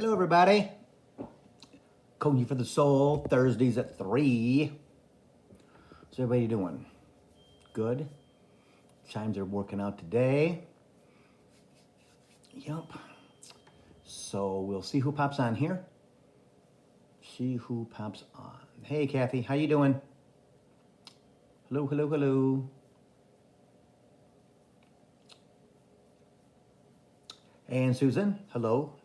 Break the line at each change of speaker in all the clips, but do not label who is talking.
Hello, everybody. Coaching for the Soul, Thursdays at 3. So everybody doing? Good? Chimes are working out today. Yup. So we'll see who pops on here. See who pops on. Hey, Kathy, how you doing? Hello, hello, hello. And Susan, hello.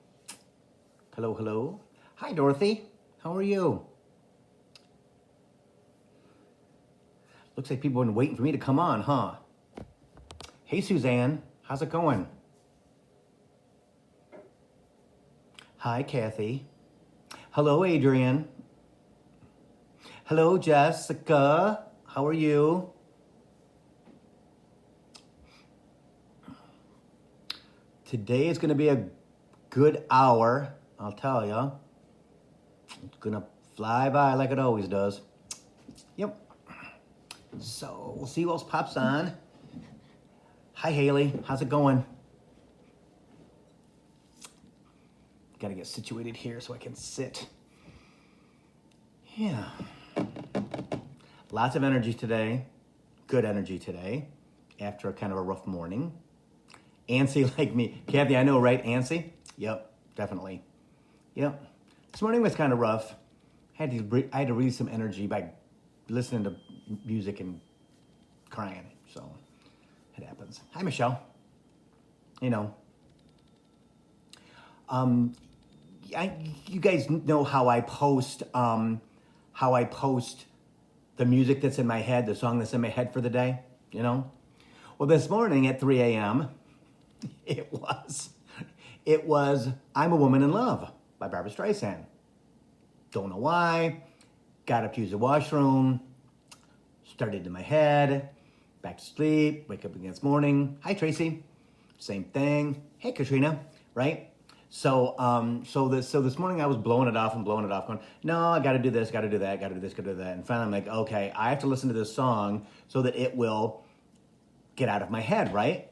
Hello, hello. Hi, Dorothy. How are you? Looks like people have been waiting for me to come on, huh? Hey, Suzanne. How's it going? Hi, Kathy. Hello, Adrian. Hello, Jessica. How are you? Today is going to be a good hour, I'll tell you. It's going to fly by like it always does. Yep. So we'll see who else pops on. Hi, Haley. How's it going? Got to get situated here so I can sit. Yeah. Lots of energy today. Good energy today after a kind of a rough morning. Antsy like me. Kathy, I know, right? Antsy? Yep, definitely. Yep. This morning was kind of rough. I had to release some energy by listening to music and crying. So it happens. Hi, Michelle. You know. You guys know how I post the music that's in my head, the song that's in my head for the day, you know? Well, this morning at 3 a.m., it was I'm a Woman in Love by Barbra Streisand. Don't know why. Got up to use the washroom. Started in my head. Back to sleep. Wake up again this morning. Hi, Tracy. Same thing. Hey, Katrina. Right? So this morning I was blowing it off, going, no, I got to do this, got to do that, got to do this, got to do that. And finally I'm like, okay, I have to listen to this song so that it will get out of my head, right?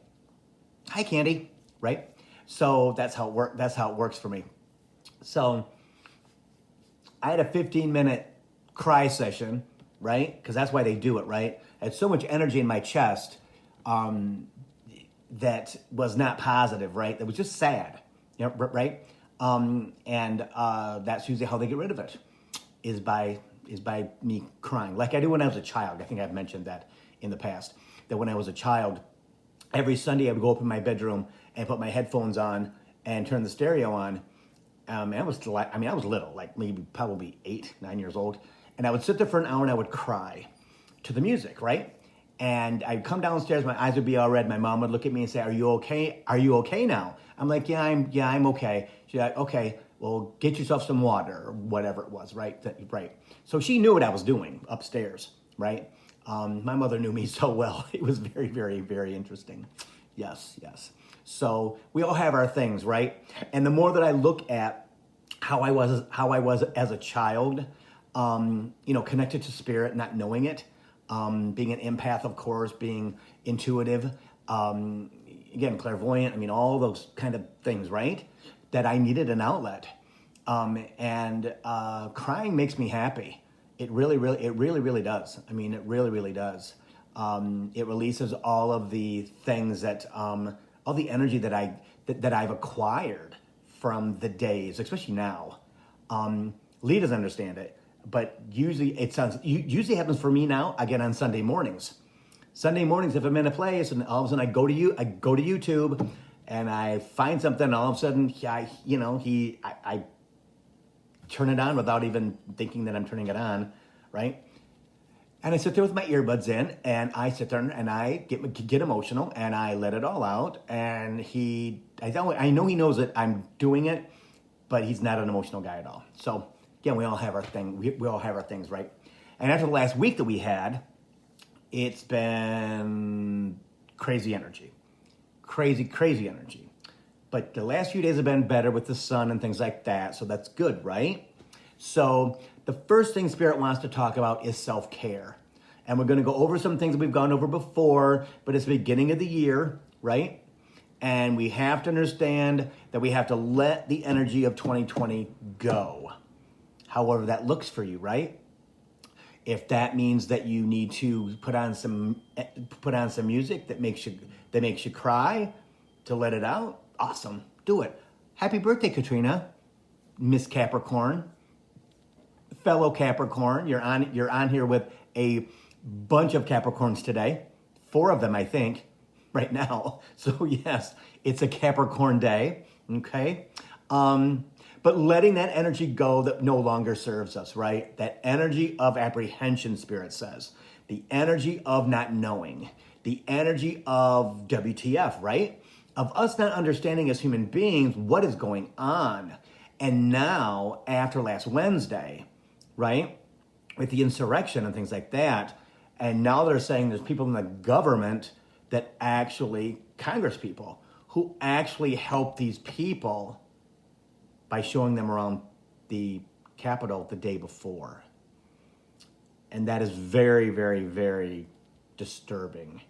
Hi, Candy, right? So that's how it works for me. So I had a 15-minute cry session, right? Because that's why they do it, right? I had so much energy in my chest that was not positive, right? That was just sad, you know, right? And that's usually how they get rid of it, is by me crying, like I do when I was a child. I think I've mentioned that in the past. That when I was a child, every Sunday I would go up in my bedroom and put my headphones on and turn the stereo on. And I was little, like maybe probably 8, 9 years old. And I would sit there for an hour and I would cry to the music, right? And I'd come downstairs, my eyes would be all red. My mom would look at me and say, "Are you okay? Are you okay now?" I'm like, yeah, I'm okay. She's like, okay, well, get yourself some water or whatever it was, right? Right. So she knew what I was doing upstairs, right? My mother knew me so well. It was very, very, very interesting. Yes. So we all have our things, right? And the more that I look at how I was as a child, connected to spirit, not knowing it, being an empath, of course, being intuitive, again, clairvoyant. I mean, all those kind of things, right? That I needed an outlet, and crying makes me happy. It really does. I mean, it really does. It releases all of the things that, all the energy that I've acquired from the days, especially now. Lee doesn't understand it, but usually usually happens for me now. Again, on Sunday mornings. Sunday mornings, if I'm in a place and all of a sudden I go to YouTube and I find something, and all of a sudden I turn it on without even thinking that I'm turning it on, right? And I sit there with my earbuds in, and I sit there and I get emotional, and I let it all out. And I know he knows that I'm doing it, but he's not an emotional guy at all. So again, we all have our thing. We all have our things, right? And after the last week that we had, it's been crazy energy. Crazy energy. But the last few days have been better with the sun and things like that, so that's good, right? So the first thing Spirit wants to talk about is self-care. And we're going to go over some things that we've gone over before, but it's the beginning of the year, right? And we have to understand that we have to let the energy of 2020 go. However that looks for you, right? If that means that you need to put on some music that makes you cry to let it out, awesome, do it. Happy birthday, Katrina, Miss Capricorn, fellow Capricorn. You're on here with a bunch of Capricorns today, 4 of them, I think, right now. So yes, it's a Capricorn day. Okay. But letting that energy go that no longer serves us, right? That energy of apprehension, Spirit says. The energy of not knowing. The energy of WTF, right? Of us not understanding as human beings what is going on. And now, after last Wednesday, right? With the insurrection and things like that, and now they're saying there's people in the government that actually, Congress people, who actually help these people by showing them around the Capitol the day before. And that is very, very, very disturbing,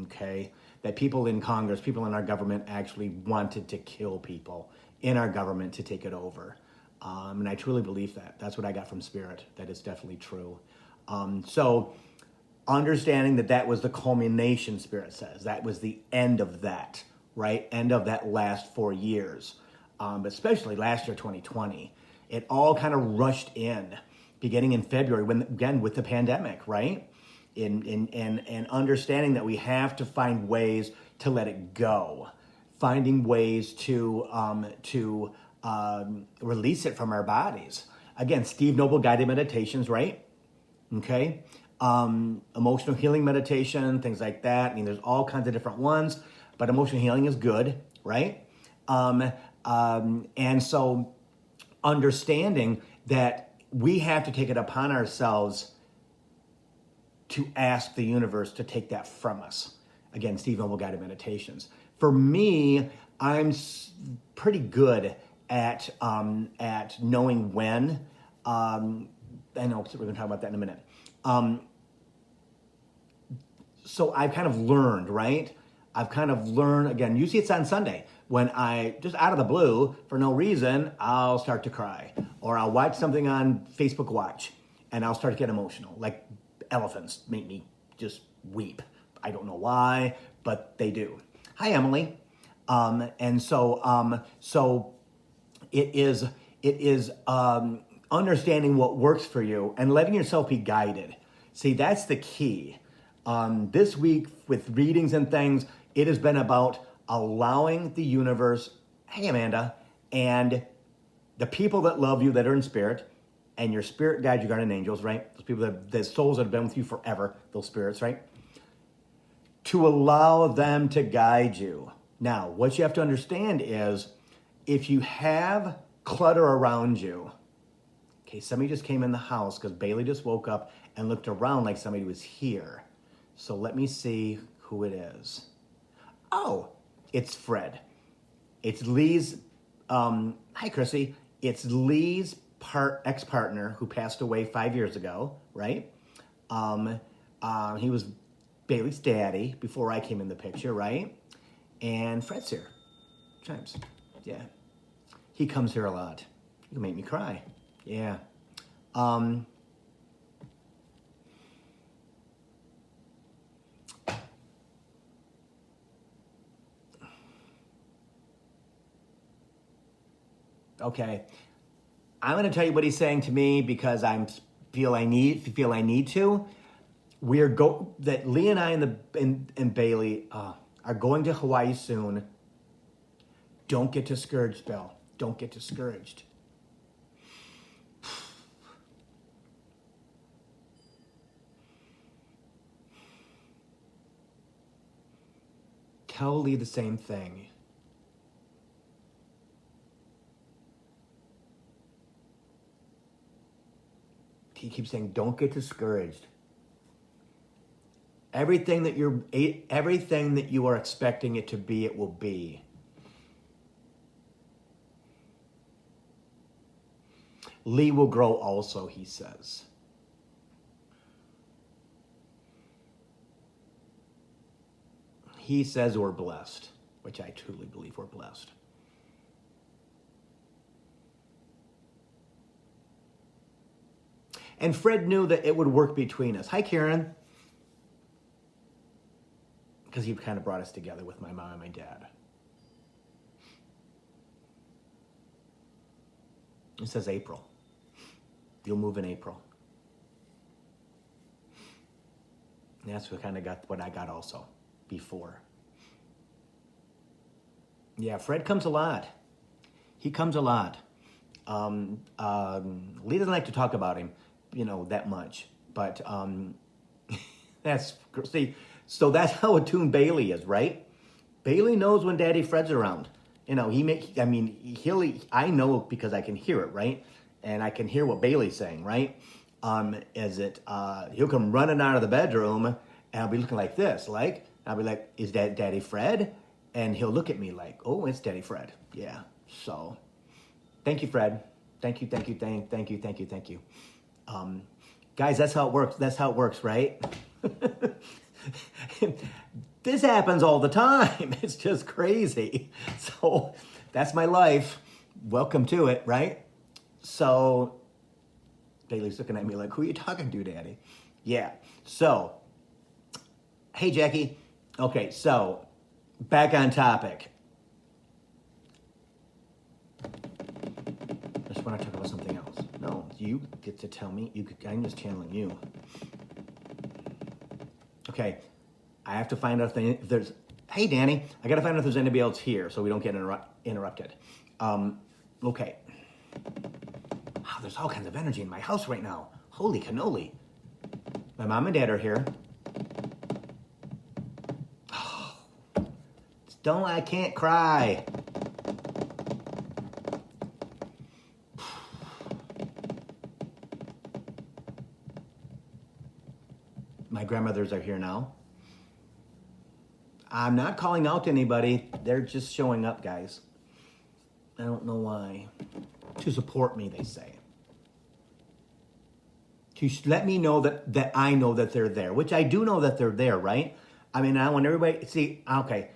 okay? That people in Congress, people in our government actually wanted to kill people in our government to take it over. And I truly believe that. That's what I got from Spirit. That is definitely true. So understanding that was the culmination, Spirit says. That was the end of that, right? End of that last 4 years. But especially last year, 2020, it all kind of rushed in, beginning in February, when again with the pandemic, right? And understanding that we have to find ways to let it go, finding ways to release it from our bodies. Again, Steve Noble guided meditations, right? Okay, emotional healing meditation, things like that. I mean, there's all kinds of different ones, but emotional healing is good, right? And so understanding that we have to take it upon ourselves to ask the universe to take that from us. Again, Steve Noble guided meditations. For me, I'm pretty good at knowing when. I know we're going to talk about that in a minute. So I've kind of learned, right? Again, usually it's on Sunday when I, just out of the blue, for no reason, I'll start to cry. Or I'll watch something on Facebook Watch and I'll start to get emotional. Like elephants make me just weep. I don't know why, but they do. Hi, Emily. And so it is understanding what works for you and letting yourself be guided. See, that's the key. This week with readings and things, it has been about allowing the universe, hey Amanda, and the people that love you that are in spirit, and your spirit guides, your guardian angels, right? Those people the souls that have been with you forever, those spirits, right? To allow them to guide you. Now, what you have to understand is if you have clutter around you, okay, somebody just came in the house because Bailey just woke up and looked around like somebody was here. So let me see who it is. Oh, it's Fred. It's Lee's, hi Chrissy. It's Lee's ex-partner who passed away 5 years ago, right? He was Bailey's daddy before I came in the picture, right? And Fred's here. Chimes. Yeah. He comes here a lot. He can make me cry. Yeah. Okay. I'm going to tell you what he's saying to me because I feel I need to. That Lee and I and Bailey are going to Hawaii soon. Don't get discouraged, Bill. Don't get discouraged. Tell Lee the same thing. He keeps saying, don't get discouraged. Everything that you are expecting it to be, it will be. Lee will grow also, he says. He says we're blessed. which I truly believe we're blessed. And Fred knew that it would work between us. Hi, Karen. Because he kind of brought us together with my mom and my dad. It says April. You'll move in April. And that's what I got also before. Yeah, Fred comes a lot. He comes a lot. Lee doesn't like to talk about him, that much. But so that's how attuned Bailey is, right? Bailey knows when Daddy Fred's around. I know because I can hear it, right? And I can hear what Bailey's saying, right? He'll come running out of the bedroom, and I'll be looking like this, I'll be like, is that Daddy Fred? And he'll look at me like, oh, it's Daddy Fred. Yeah, so thank you, Fred. Thank you. Guys, that's how it works, right? This happens all the time. It's just crazy. So that's my life. Welcome to it, right? So Bailey's looking at me like, who are you talking to, Daddy? Yeah. So, hey, Jackie. Okay, so back on topic. I just want to talk about something else. No, you get to tell me. I'm just channeling you. Okay, I have to find out if there's... Hey, Danny, I got to find out if there's anybody else here so we don't get interrupted. Okay. Wow, there's all kinds of energy in my house right now. Holy cannoli. My mom and dad are here. I can't cry. My grandmothers are here now. I'm not calling out to anybody. They're just showing up, guys. I don't know why. To support me, they say. To let me know that I know that they're there, which I do know that they're there, right? I want everybody... See, okay.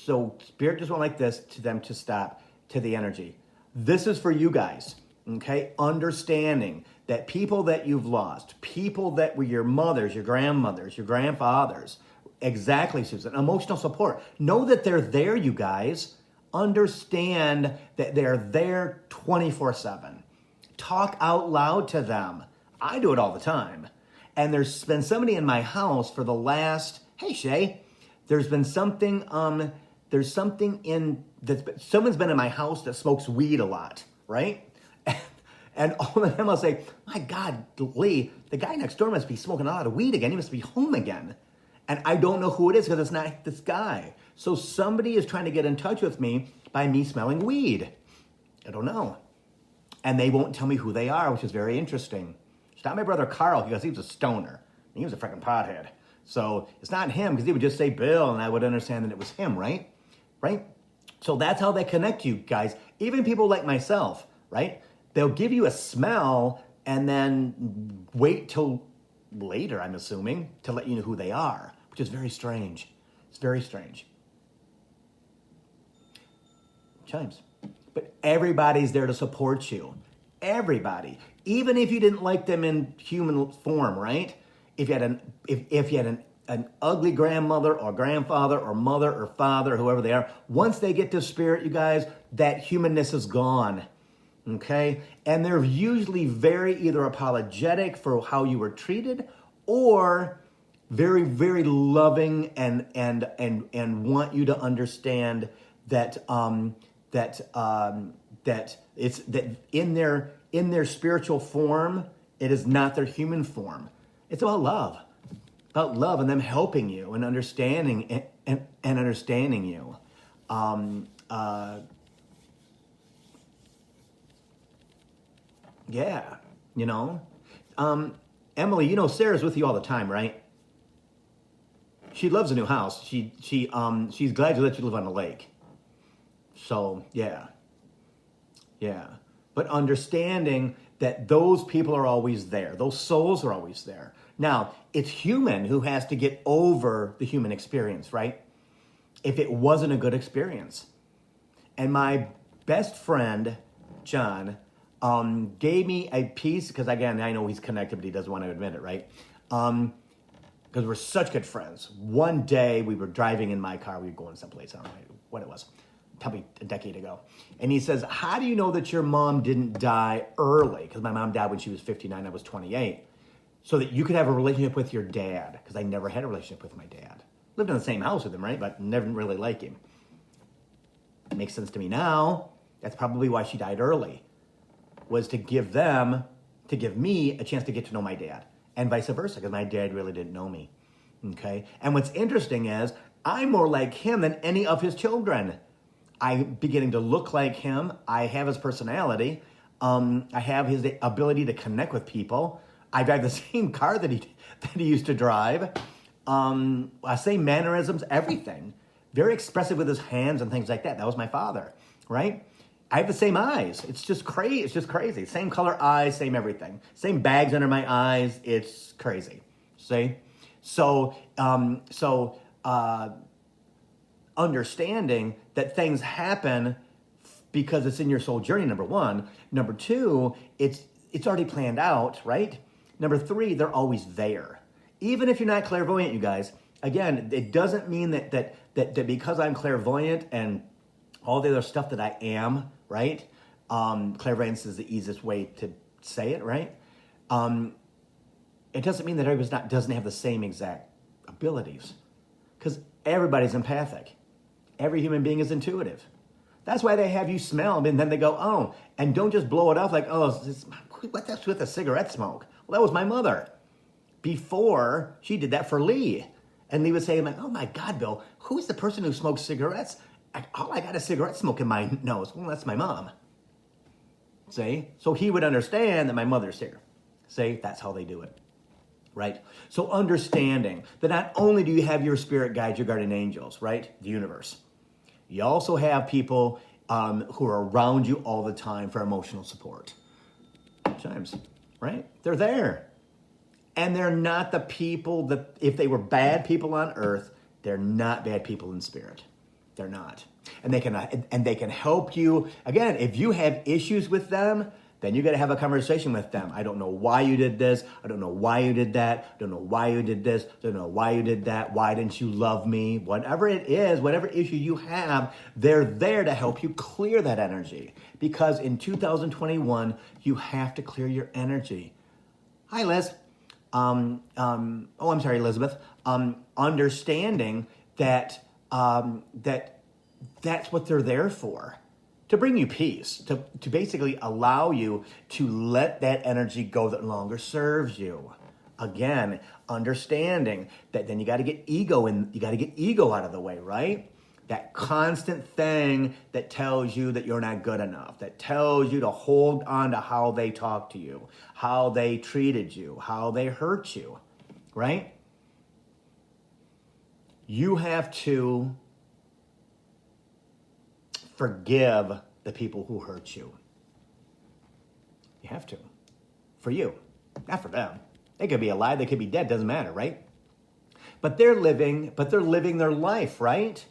So Spirit just went like this to them to stop, to the energy. This is for you guys, okay? Understanding that people that you've lost, people that were your mothers, your grandmothers, your grandfathers, exactly, Susan, emotional support. Know that they're there, you guys. Understand that they're there 24/7. Talk out loud to them. I do it all the time. And there's been somebody in my house for the last, hey, Shay, there's been something, someone's been in my house that smokes weed a lot, right? And all of them will say, my God, Lee, the guy next door must be smoking a lot of weed again. He must be home again. And I don't know who it is because it's not this guy. So somebody is trying to get in touch with me by me smelling weed. I don't know. And they won't tell me who they are, which is very interesting. It's not my brother Carl because he was a stoner. He was a freaking pothead. So it's not him because he would just say Bill and I would understand that it was him, right? Right? So that's how they connect you guys. Even people like myself, right? They'll give you a smell and then wait till later, I'm assuming, to let you know who they are, which is very strange. It's very strange. Chimes. But everybody's there to support you. Everybody. Even if you didn't like them in human form, right? If you had an ugly grandmother or grandfather or mother or father, whoever they are, once they get to spirit, you guys, that humanness is gone. Okay? And they're usually very either apologetic for how you were treated or very, very loving and want you to understand that that it's that in their spiritual form, it is not their human form. It's about love and them helping you and understanding and understanding you. Yeah, Emily, Sarah's with you all the time, right? She loves a new house. She's glad to let you live on the lake. So yeah. But understanding that those people are always there. Those souls are always there. Now, it's human who has to get over the human experience, right? if it wasn't a good experience. And my best friend, John, gave me a piece, because again, I know he's connected, but he doesn't want to admit it, right? Because we're such good friends. One day we were driving in my car, we were going someplace, I don't know what it was, probably a decade ago. And he says, how do you know that your mom didn't die early? Because my mom died when she was 59, I was 28. So that you could have a relationship with your dad, because I never had a relationship with my dad. Lived in the same house with him, right? But never really liked him. It makes sense to me now. That's probably why she died early, was to give me a chance to get to know my dad, and vice versa, because my dad really didn't know me. Okay? And what's interesting is I'm more like him than any of his children. I'm beginning to look like him. I have his personality. I have his ability to connect with people. I drive the same car that he used to drive. Same mannerisms, everything. Very expressive with his hands and things like that. That was my father, right? I have the same eyes. It's just crazy. It's just crazy. Same color eyes, same everything. Same bags under my eyes. It's crazy. See? So understanding that things happen because it's in your soul journey, number one. Number two, it's already planned out, right? Number three, they're always there. Even if you're not clairvoyant, you guys, again, it doesn't mean that because I'm clairvoyant and all the other stuff that I am, right? Clairvoyance is the easiest way to say it, right? It doesn't mean that everybody doesn't have the same exact abilities, because everybody's empathic. Every human being is intuitive. That's why they have you smell, and then they go, oh, and don't just blow it off like, oh, what's with the cigarette smoke? Well, that was my mother. Before, she did that for Lee. And Lee would say, oh my God, Bill, who's the person who smokes cigarettes? All I got is cigarette smoke in my nose. Well, that's my mom. See? So he would understand that my mother's here. See? That's how they do it. Right? So understanding that not only do you have your spirit guides, your guardian angels, right? The universe. You also have people who are around you all the time for emotional support. Sometimes, right? They're there. And they're not the people that, if they were bad people on earth, they're not bad people in spirit. They're not. And they can help you. Again, if you have issues with them, then you got to have a conversation with them. I don't know why you did this. I don't know why you did that. I don't know why you did this. I don't know why you did that. Why didn't you love me? Whatever it is, whatever issue you have, they're there to help you clear that energy. Because in 2021, you have to clear your energy. Hi, Liz. I'm sorry, Elizabeth. Understanding that that's what they're there for. To bring you peace, to basically allow you to let that energy go that no longer serves you. Again, understanding that then you got to get ego out of the way, right? That constant thing that tells you that you're not good enough, that tells you to hold on to how they talk to you, how they treated you, how they hurt you, right? You have to forgive the people who hurt you. You have to. For you, not for them. They could be alive, they could be dead, doesn't matter, right? But they're living their life, right?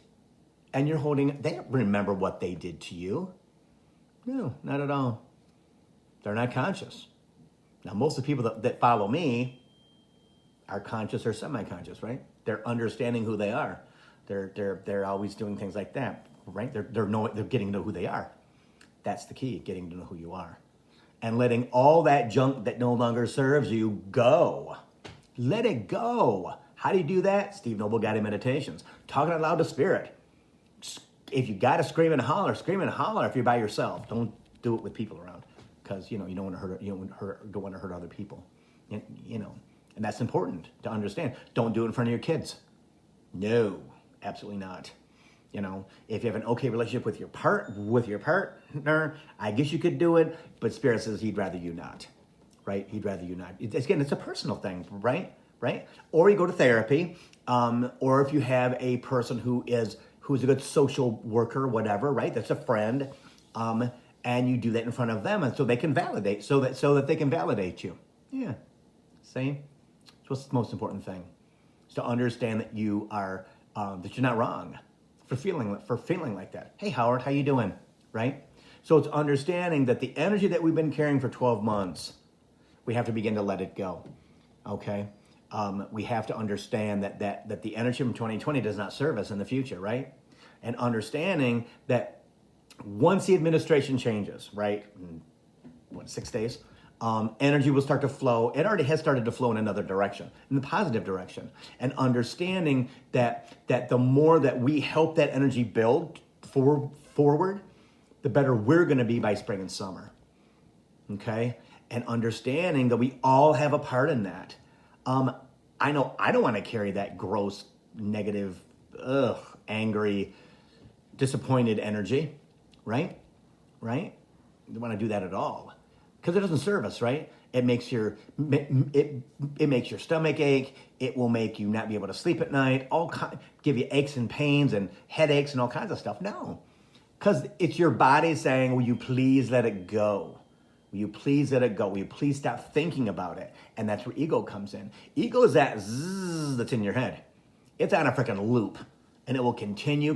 And they don't remember what they did to you. No, not at all. They're not conscious. Now, most of the people that follow me are conscious or semi-conscious, right? They're understanding who they are. They're always doing things like that, right? They're getting to know who they are. That's the key, getting to know who you are. And letting all that junk that no longer serves you go. Let it go. How do you do that? Steve Noble Guided Meditations. Talking out loud to spirit. If you got to scream and holler if you're by yourself. Don't do it with people around, because you don't want to hurt. Don't want to hurt other people. And that's important to understand. Don't do it in front of your kids. No, absolutely not. If you have an okay relationship with your partner, I guess you could do it. But Spirit says he'd rather you not. Right? He'd rather you not. It's a personal thing, right? Right? Or you go to therapy, or if you have a person who's a good social worker, whatever, right? That's a friend, and you do that in front of them, and so they can validate, so that they can validate you. Yeah, see, so what's the most important thing? Is to understand that you are that you're not wrong, for feeling like that. Hey, Howard, how you doing? Right? So it's understanding that the energy that we've been carrying for 12 months, we have to begin to let it go. Okay? We have to understand that the energy from 2020 does not serve us in the future, right? And understanding that once the administration changes, right, in, 6 days, energy will start to flow. It already has started to flow in another direction, in the positive direction. And understanding that the more that we help that energy build forward, the better we're going to be by spring and summer. Okay? And understanding that we all have a part in that. I know I don't want to carry that gross, negative, angry, disappointed energy, right? Right? You don't want to do that at all, because it doesn't serve us, right? It makes your it makes your stomach ache. It will make you not be able to sleep at night. Give you aches and pains and headaches and all kinds of stuff. No, because it's your body saying, "Will you please let it go? Will you please let it go? Will you please stop thinking about it?" And that's where ego comes in. Ego is that zzz that's in your head. It's on a freaking loop, and it will continue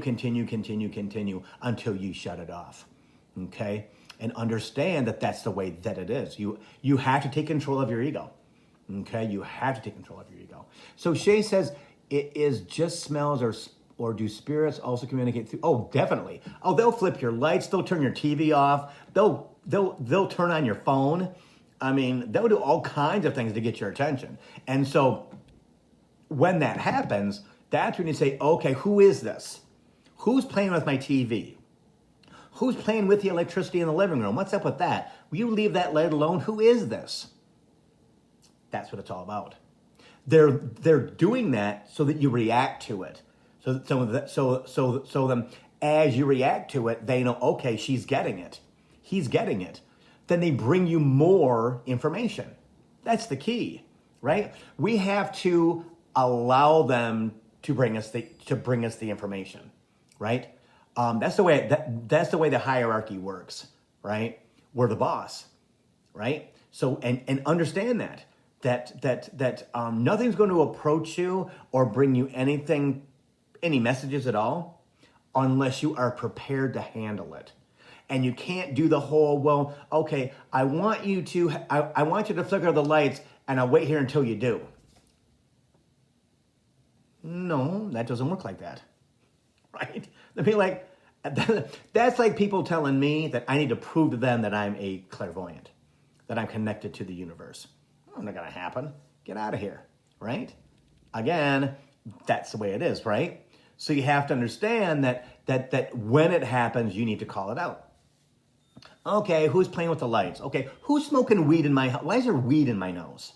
until you shut it off. Okay? And understand that that's the way that it is. You have to take control of your ego. Okay? You have to take control of your ego. So Shay says, it is just smells, or do spirits also communicate through? Oh, definitely. Oh, they'll flip your lights. They'll turn your TV off. They'll turn on your phone. I mean, they'll do all kinds of things to get your attention. And so when that happens, that's when you say, okay, who is this? Who's playing with my TV? Who's playing with the electricity in the living room? What's up with that? Will you leave that light alone? Who is this? That's what it's all about. They're doing that so that you react to it. So then as you react to it, they know, okay, she's getting it. He's getting it. Then they bring you more information. That's the key, right? We have to allow them to bring us the information, right? That's the way the hierarchy works, right? We're the boss, right? So and understand that nothing's going to approach you or bring you any messages at all, unless you are prepared to handle it. And you can't do the whole, well, okay, I want you to flicker the lights, and I'll wait here until you do. No, that doesn't work like that, right? I mean, like, that's like people telling me that I need to prove to them that I'm a clairvoyant, that I'm connected to the universe. Oh, not gonna happen. Get out of here, right? Again, that's the way it is, right? So you have to understand that when it happens, you need to call it out. Okay, who's playing with the lights? Okay, who's smoking weed in my house? Why is there weed in my nose?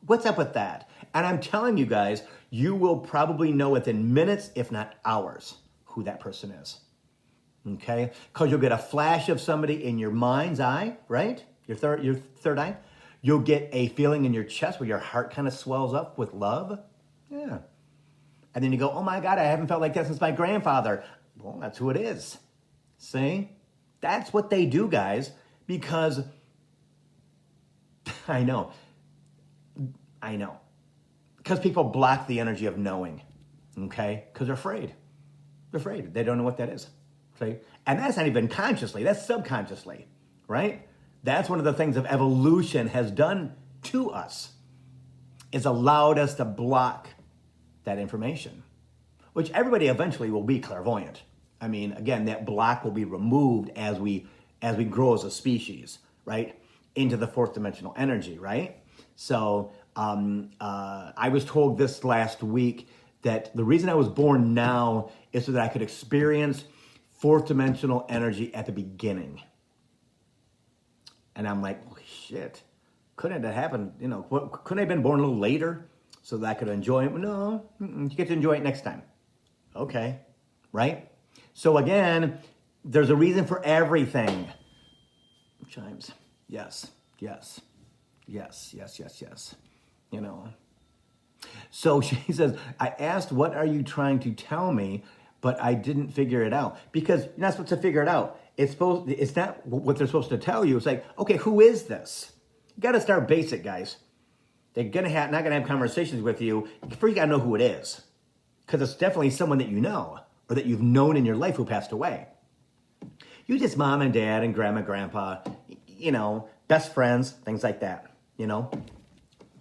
What's up with that? And I'm telling you guys, you will probably know within minutes, if not hours, who that person is. Okay? Because you'll get a flash of somebody in your mind's eye, right? Your third eye. You'll get a feeling in your chest where your heart kind of swells up with love. Yeah. And then you go, oh my God, I haven't felt like that since my grandfather. Well, that's who it is. See? That's what they do, guys, because I know. Because people block the energy of knowing, okay? Because they're afraid. They're afraid. They don't know what that is, see? And that's not even consciously. That's subconsciously, right? That's one of the things that evolution has done to us, is allowed us to block that information, which everybody eventually will be clairvoyant. I mean, again, that block will be removed as we grow as a species, right? Into the fourth dimensional energy, right? So I was told this last week that the reason I was born now is so that I could experience fourth dimensional energy at the beginning. And I'm like, oh, shit, couldn't it have happened? You know, couldn't I have been born a little later so that I could enjoy it? No, you get to enjoy it next time. Okay, right? So again, there's a reason for everything. Chimes. Yes. You know. So she says, I asked, what are you trying to tell me? But I didn't figure it out. Because you're not supposed to figure it out. It's not what they're supposed to tell you. It's like, okay, who is this? You got to start basic, guys. They're not going to have conversations with you. First, you got to know who it is. Because it's definitely someone that you know. or that you've known in your life who passed away. You just mom and dad and grandma, grandpa, best friends, things like that,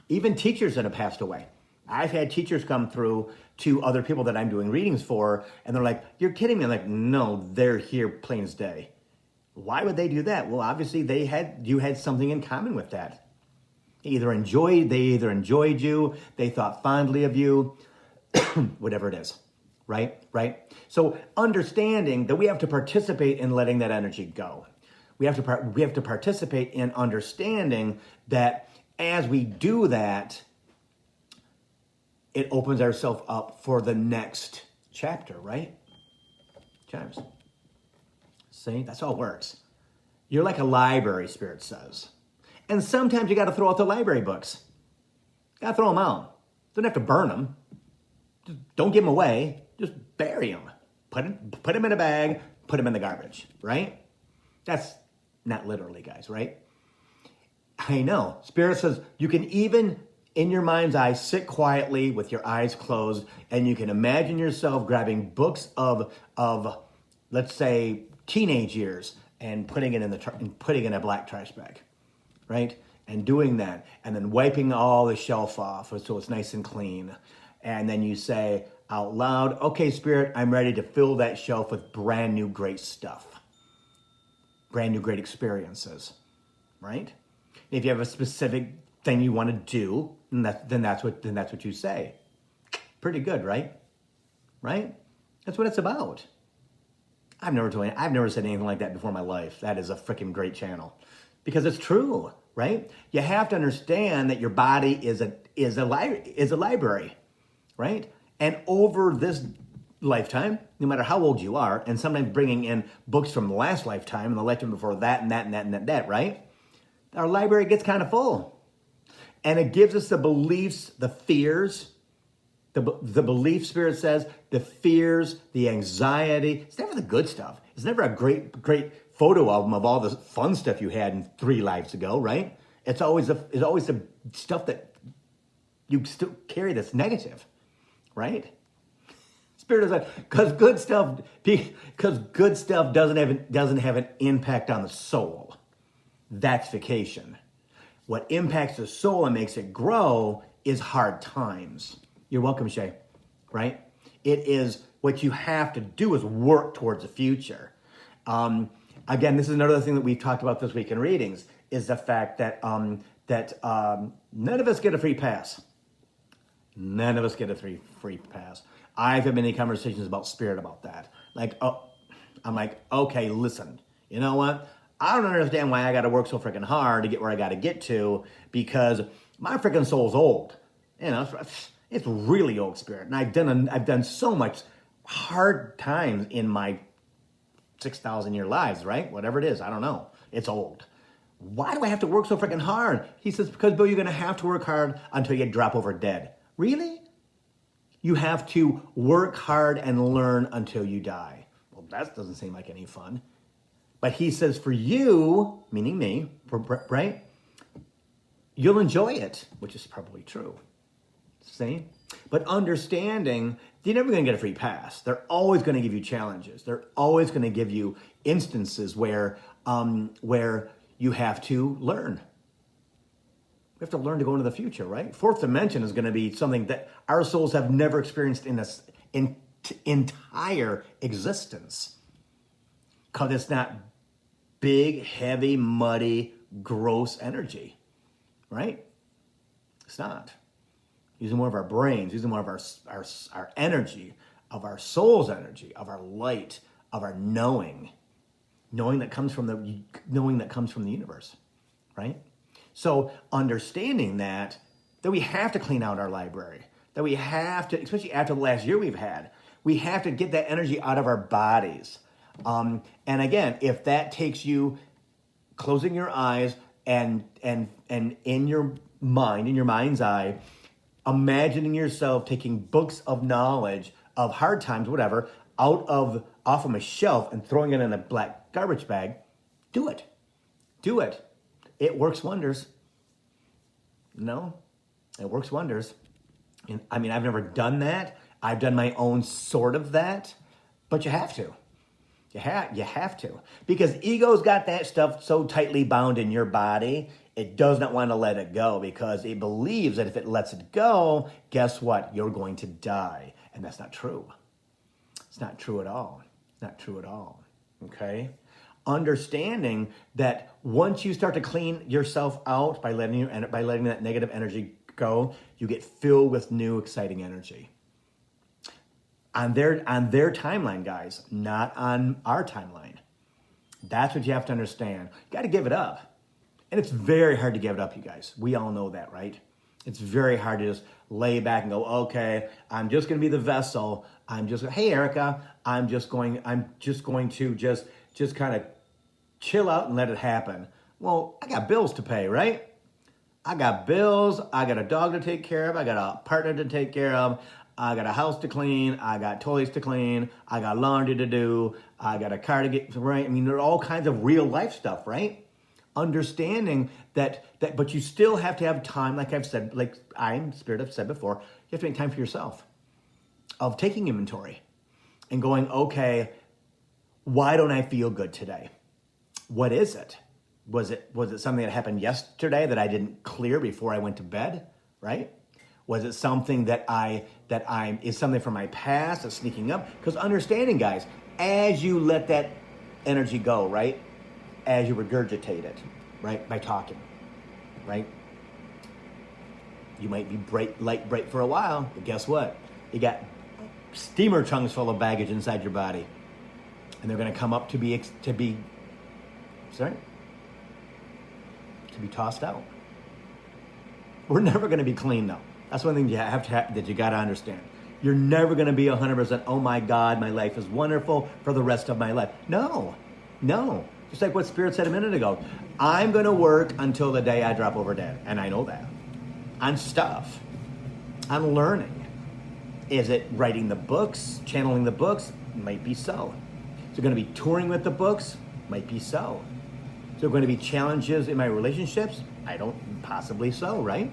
Even teachers that have passed away. I've had teachers come through to other people that I'm doing readings for, and they're like, "You're kidding me." I'm like, "No, they're here plain as day." Why would they do that? Well, obviously you had something in common with that. They either enjoyed you, they thought fondly of you, whatever it is, right? So understanding that we have to participate in letting that energy go. We have to participate in understanding that as we do that, it opens ourselves up for the next chapter, right? Chimes. See, that's how it works. You're like a library, Spirit says. And sometimes you got to throw out the library books. Got to throw them out. Don't have to burn them. Just don't give them away. Just bury them. Put them in a bag. Put them in the garbage, right? That's not literally, guys, right? I know. Spirit says you can even, in your mind's eye, sit quietly with your eyes closed, and you can imagine yourself grabbing books of let's say, teenage years and putting it in a black trash bag, right? And doing that, and then wiping all the shelf off so it's nice and clean. And then you say out loud, "Okay, Spirit, I'm ready to fill that shelf with brand new great stuff, brand new great experiences," right? If you have a specific thing you want to do, then that's what you say. Pretty good, right? Right? That's what it's about. I've never said anything like that before in my life. That is a freaking great channel, because it's true, right? You have to understand that your body is a library, right? And over this lifetime, no matter how old you are, and sometimes bringing in books from the last lifetime and the lifetime before that and that and that and that, right? Our library gets kind of full, and it gives us the beliefs, the fears. The belief, Spirit says, the fears, the anxiety. It's never the good stuff. It's never a great photo album of all the fun stuff you had in 3 lives ago, right? It's always the stuff that you still carry that's negative, right? Spirit is like, because good stuff doesn't have an impact on the soul. That's vacation. What impacts the soul and makes it grow is hard times. You're welcome, Shay, right? It is what you have to do is work towards the future. Again, this is another thing that we've talked about this week in readings, is the fact that none of us get a free pass. None of us get a free pass. I've had many conversations about Spirit about that. I'm like, okay, listen, you know what? I don't understand why I got to work so freaking hard to get where I got to get to, because my freaking soul's old. It's really old, Spirit, and I've done so much hard times in my 6,000 year lives, right? Whatever it is, I don't know. It's old. Why do I have to work so freaking hard? He says, because, Bill, you're going to have to work hard until you drop over dead. Really? You have to work hard and learn until you die. Well, that doesn't seem like any fun. But he says for you, meaning me, right? You'll enjoy it, which is probably true. See? But understanding, you're never going to get a free pass. They're always going to give you challenges. They're always going to give you instances where you have to learn. We have to learn to go into the future, right? Fourth dimension is going to be something that our souls have never experienced in this entire existence. Because it's not big, heavy, muddy, gross energy, right? It's not. Using more of our brains, using more of our energy, of our soul's energy, of our light, of our knowing that comes from the universe, right? So understanding that we have to clean out our library, that we have to, especially after the last year we've had, we have to get that energy out of our bodies. And again, if that takes you closing your eyes and in your mind, in your mind's eye, imagining yourself taking books of knowledge of hard times, whatever, off of a shelf and throwing it in a black garbage bag, do it. Do it. It works wonders. No, it works wonders. And I mean, I've never done that. I've done my own sort of that. But you have to. You have to. Because ego's got that stuff so tightly bound in your body, it does not want to let it go because it believes that if it lets it go, guess what? You're going to die. And that's not true. It's not true at all. Not true at all. Okay? Understanding that once you start to clean yourself out by letting that negative energy go, you get filled with new exciting energy. On their timeline, guys, not on our timeline. That's what you have to understand. You got to give it up. And it's very hard to give it up, you guys. We all know that, right? It's very hard to just lay back and go, okay, I'm just going to be the vessel. Hey, Erica, I'm just going to just kind of chill out and let it happen. Well, I got bills to pay, right? I got bills. I got a dog to take care of. I got a partner to take care of. I got a house to clean. I got toilets to clean. I got laundry to do. I got a car to get right. I mean, there are all kinds of real life stuff, right? Understanding that, but you still have to have time, like I've said, like Spirit have said before, you have to make time for yourself of taking inventory and going, okay, why don't I feel good today? What is it? Was it something that happened yesterday that I didn't clear before I went to bed, right? Was it something that is something from my past that's sneaking up? Because understanding, guys, as you let that energy go, right? As you regurgitate it, right? By talking, right? You might be light for a while, but guess what? You got steamer trunks full of baggage inside your body. And they're going to come up to be tossed out. We're never going to be clean, though. That's one thing that you got to understand. You're never going to be 100%, oh my God, my life is wonderful for the rest of my life. No. Just like what Spirit said a minute ago. I'm going to work until the day I drop over dead. And I know that. On stuff. On learning. Is it writing the books, channeling the books? Might be so. Is it going to be touring with the books? Might be so. Is there going to be challenges in my relationships? Possibly so, right?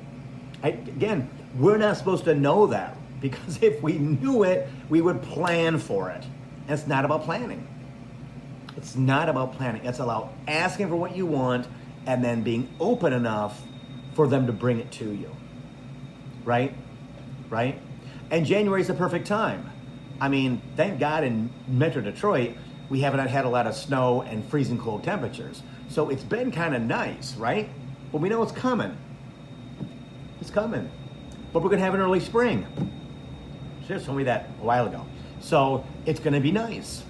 Again, we're not supposed to know that because if we knew it, we would plan for it. And it's not about planning. It's not about planning. It's about asking for what you want and then being open enough for them to bring it to you. Right? And January is the perfect time. I mean, thank God in Metro Detroit, we haven't had a lot of snow and freezing cold temperatures. So it's been kind of nice, right? But we know it's coming. It's coming. But we're going to have an early spring. She just told me that a while ago. So it's going to be nice,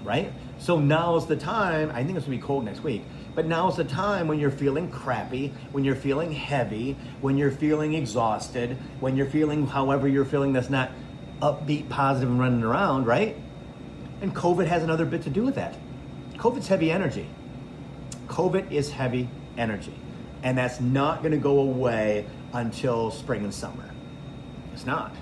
right? So now is the time. I think it's going to be cold next week. But now is the time when you're feeling crappy, when you're feeling heavy, when you're feeling exhausted, when you're feeling however you're feeling that's not upbeat, positive, and running around, right? And COVID has another bit to do with that. COVID's heavy energy. COVID is heavy energy. And that's not going to go away until spring and summer. It's not.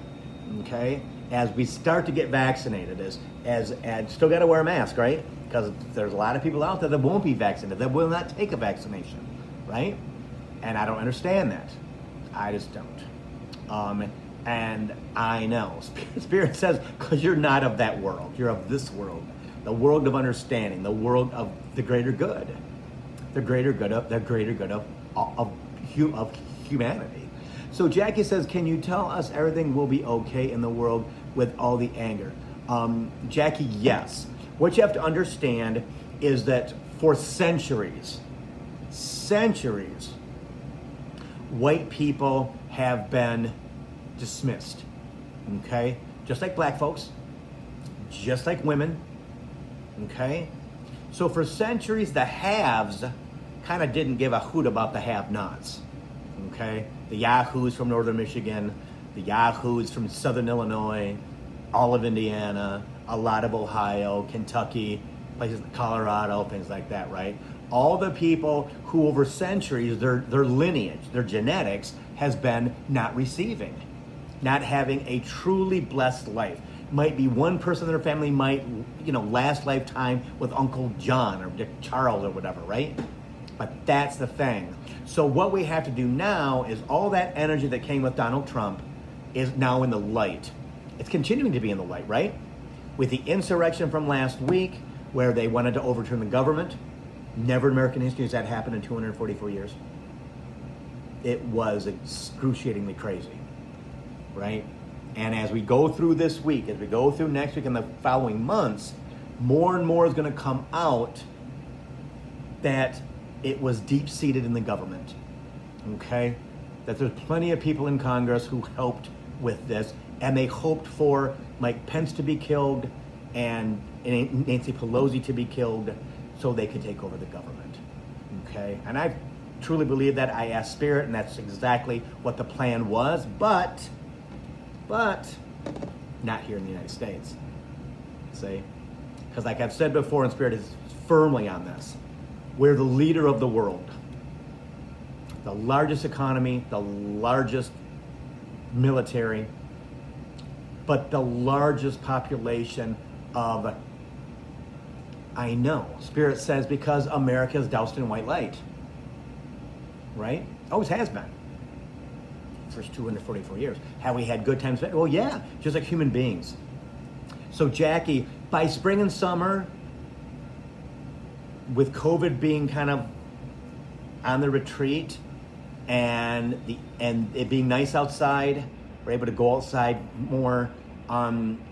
Okay? As we start to get vaccinated, and still got to wear a mask, right? Because there's a lot of people out there that won't be vaccinated, that will not take a vaccination, right? And I don't understand that. I just don't. And I know. Spirit says, because you're not of that world. You're of this world. The world of understanding. The world of the greater good. The greater good of humanity. So Jackie says, can you tell us everything will be okay in the world with all the anger? Jackie, yes. What you have to understand is that for centuries, white people have been dismissed, okay? Just like black folks, just like women, okay? So for centuries, the haves kind of didn't give a hoot about the have-nots, okay? The yahoos from northern Michigan, the yahoos from southern Illinois, all of Indiana, a lot of Ohio, Kentucky, places like Colorado, things like that, right? All the people who over centuries, their lineage, their genetics has been not receiving, not having a truly blessed life. Might be one person in their family might, last lifetime with Uncle John or Dick Charles or whatever, right? But that's the thing. So what we have to do now is all that energy that came with Donald Trump is now in the light. It's continuing to be in the light, right? with the insurrection from last week, where they wanted to overturn the government. Never in American history has that happened in 244 years. It was excruciatingly crazy, right? And as we go through this week, as we go through next week and the following months, more and more is going to come out that it was deep-seated in the government, okay? That there's plenty of people in Congress who helped with this, and they hoped for Mike Pence to be killed and Nancy Pelosi to be killed so they could take over the government, okay? And I truly believe that. I asked Spirit, and that's exactly what the plan was, but not here in the United States, see? Because like I've said before, and Spirit is firmly on this, we're the leader of the world. The largest economy, the largest military, but the largest population of, I know, Spirit says because America is doused in white light, right? Always has been. First 244 years. Have we had good times? Well, yeah, just like human beings. So Jackie, by spring and summer, with COVID being kind of on the retreat and it being nice outside, we're able to go outside more.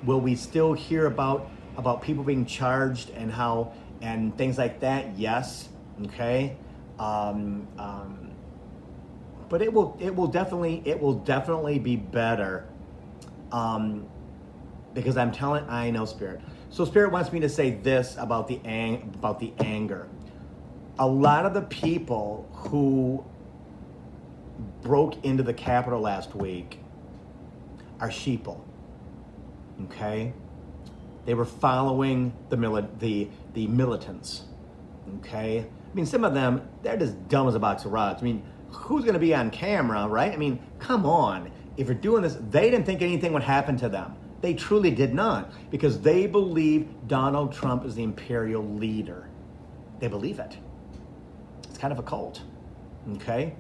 Will we still hear about people being charged and things like that? Yes. Okay. But it will definitely be better. Because I know Spirit. So Spirit wants me to say this about the anger. A lot of the people who broke into the Capitol last week are sheeple. Okay, they were following the militants. Okay, I mean, some of them, they're just dumb as a box of rocks. I mean, who's going to be on camera, right? I mean, come on. If you're doing this, they didn't think anything would happen to them. They truly did not, because they believe Donald Trump is the imperial leader. They believe it. It's kind of a cult, okay?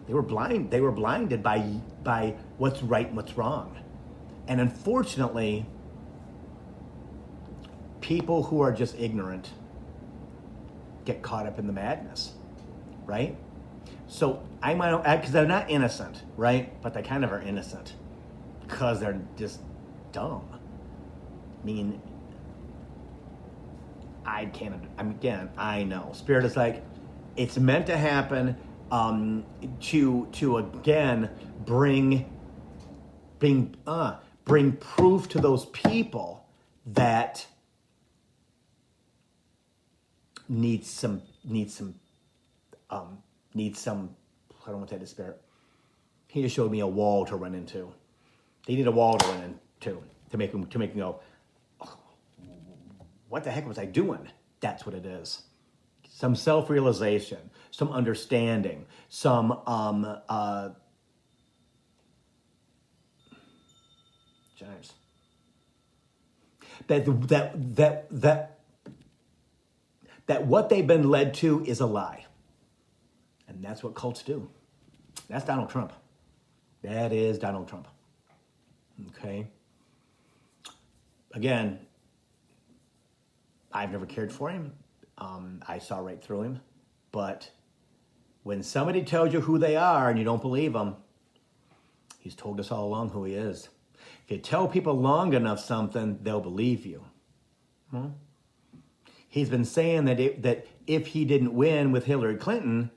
They were blinded by what's right and what's wrong. And unfortunately, people who are just ignorant get caught up in the madness, right? So because they're not innocent, right? But they kind of are innocent because they're just dumb. I mean, I know. Spirit is like, it's meant to happen to again bring proof to those people that need some I don't want to say the Spirit. He just showed me a wall to run into. They need a wall to run into to make them go, oh, what the heck was I doing? That's what it is. Some self-realization, some understanding, some James. That what they've been led to is a lie. And that's what cults do. That's Donald Trump. That is Donald Trump. Okay? Again, I've never cared for him. I saw right through him. But when somebody tells you who they are and you don't believe them, he's told us all along who he is. If you tell people long enough something, they'll believe you. He's been saying that if he didn't win with Hillary Clinton,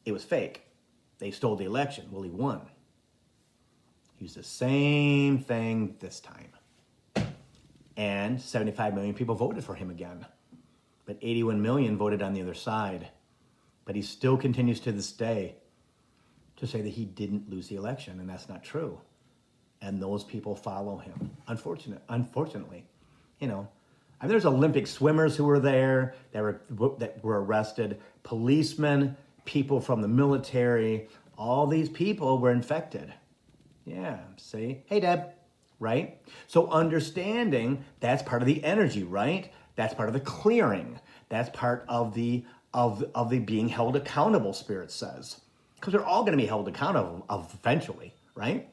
it was fake. They stole the election. Well, he won. He used the same thing this time. And 75 million people voted for him again. But 81 million voted on the other side. But he still continues to this day to say that he didn't lose the election, and that's not true. And those people follow him. Unfortunately, you know. I mean, there's Olympic swimmers who were there that were arrested, policemen, people from the military. All these people were infected. Yeah, see? Hey, Deb, right? So understanding that's part of the energy, right? That's part of the clearing. That's part of the being held accountable, Spirit says. Because they're all going to be held accountable eventually, right?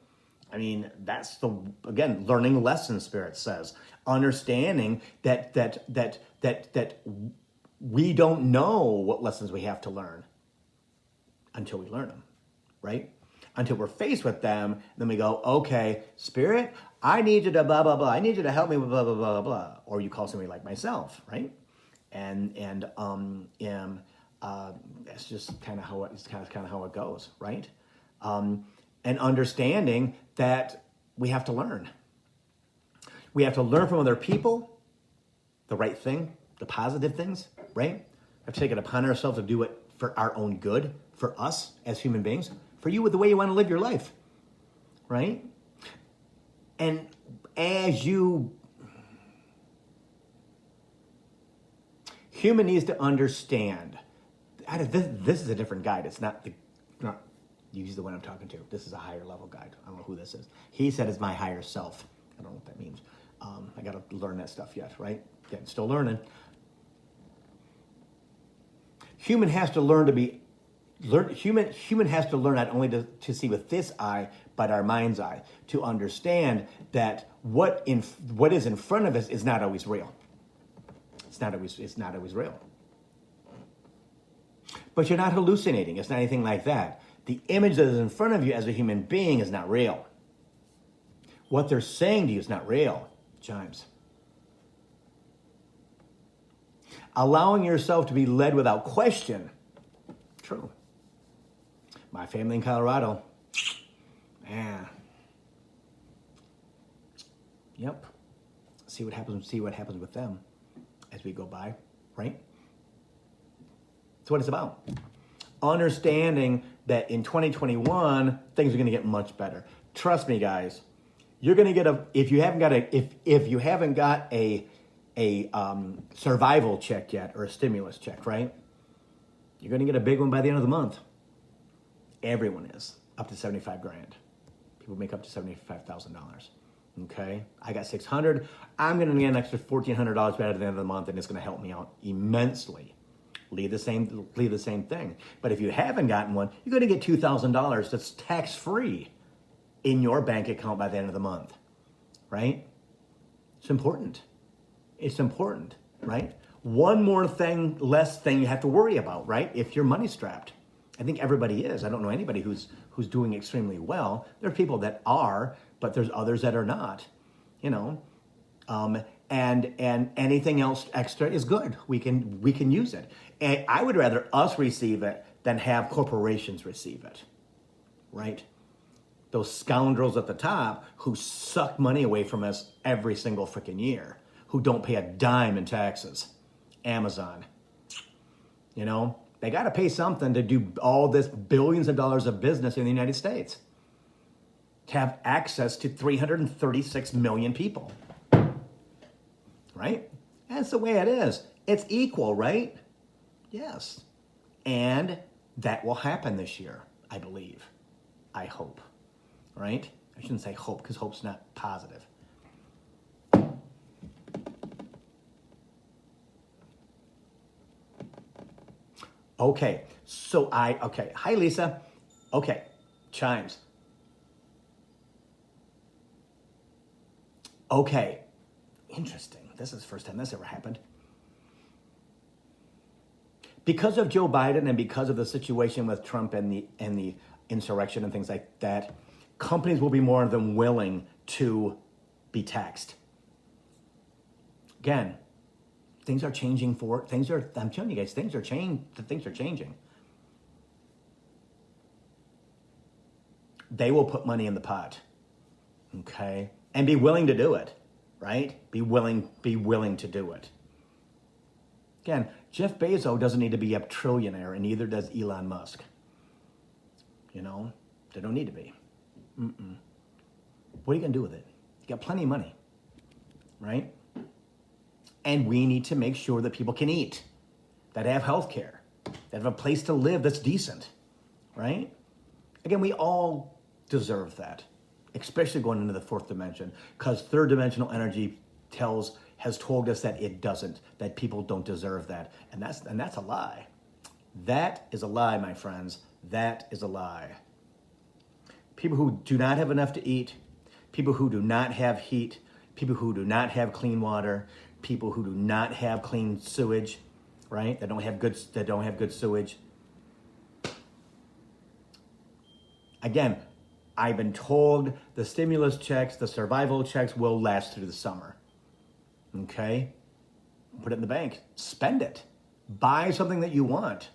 I mean, that's learning lessons, Spirit says. understanding that we don't know what lessons we have to learn until we learn them, right? Until we're faced with them, then we go, okay, Spirit, I need you to blah, blah, blah. I need you to help me with blah, blah, blah, blah. Or you call somebody like myself, right? That's just kind of how it goes, right? And understanding that we have to learn. We have to learn from other people, the right thing, the positive things, right? We have to take it upon ourselves to do it for our own good, for us as human beings, for you with the way you want to live your life, right? And human needs to understand. This is a different guide. It's not use the one I'm talking to. This is a higher level guide. I don't know who this is. He said it's my higher self. I don't know what that means. I got to learn that stuff yet, right? Again, still learning. Human has to learn Human has to learn not only to see with this eye, but our mind's eye, to understand that what is in front of us is not always real. It's not always real. But you're not hallucinating. It's not anything like that. The image that is in front of you as a human being is not real. What they're saying to you is not real. Chimes. Allowing yourself to be led without question. True. My family in Colorado. Man. Yep. See what happens with them as we go by, right? That's what it's about. Understanding that in 2021, things are going to get much better. Trust me, guys. You're going to get if you haven't got a survival check yet, or a stimulus check, right? You're going to get a big one by the end of the month. Everyone is up to 75 grand. People make up to $75,000. Okay, I got 600. I'm going to get an extra $1,400 by the end of the month, and it's going to help me out immensely. Leave the same thing. But if you haven't gotten one, you're going to get $2,000 that's tax-free in your bank account by the end of the month, right? It's important. It's important, right? One more thing, less thing you have to worry about, right? If you're money strapped. I think everybody is. I don't know anybody who's doing extremely well. There are people that are, but there's others that are not, you know. And anything else extra is good. We can use it. And I would rather us receive it than have corporations receive it, right? Those scoundrels at the top who suck money away from us every single freaking year, who don't pay a dime in taxes. Amazon, you know, they got to pay something to do all this billions of dollars of business in the United States, to have access to 336 million people, right? That's the way it is. It's equal, right? Yes. And that will happen this year, I believe. I hope, right? I shouldn't say hope, because hope's not positive. Okay, hi Lisa. Okay, chimes. Okay, interesting. This is the first time this ever happened. Because of Joe Biden and because of the situation with Trump and the insurrection and things like that, companies will be more than willing to be taxed. Again, things are changing I'm telling you guys, things are changing. They will put money in the pot, okay? And be willing to do it, right? Be willing to do it. Again, Jeff Bezos doesn't need to be a trillionaire, and neither does Elon Musk. You know, they don't need to be. What are you going to do with it? You got plenty of money, right? And we need to make sure that people can eat, that have health care, that have a place to live that's decent, right? Again, we all deserve that, especially going into the fourth dimension, because third dimensional energy has told us that it doesn't, that people don't deserve that. And that's a lie. That is a lie, my friends. That is a lie. People who do not have enough to eat, people who do not have heat, people who do not have clean water, people who do not have clean sewage, right? That don't have good sewage. Again, I've been told the stimulus checks, the survival checks will last through the summer. Okay? Put it in the bank. Spend it. Buy something that you want.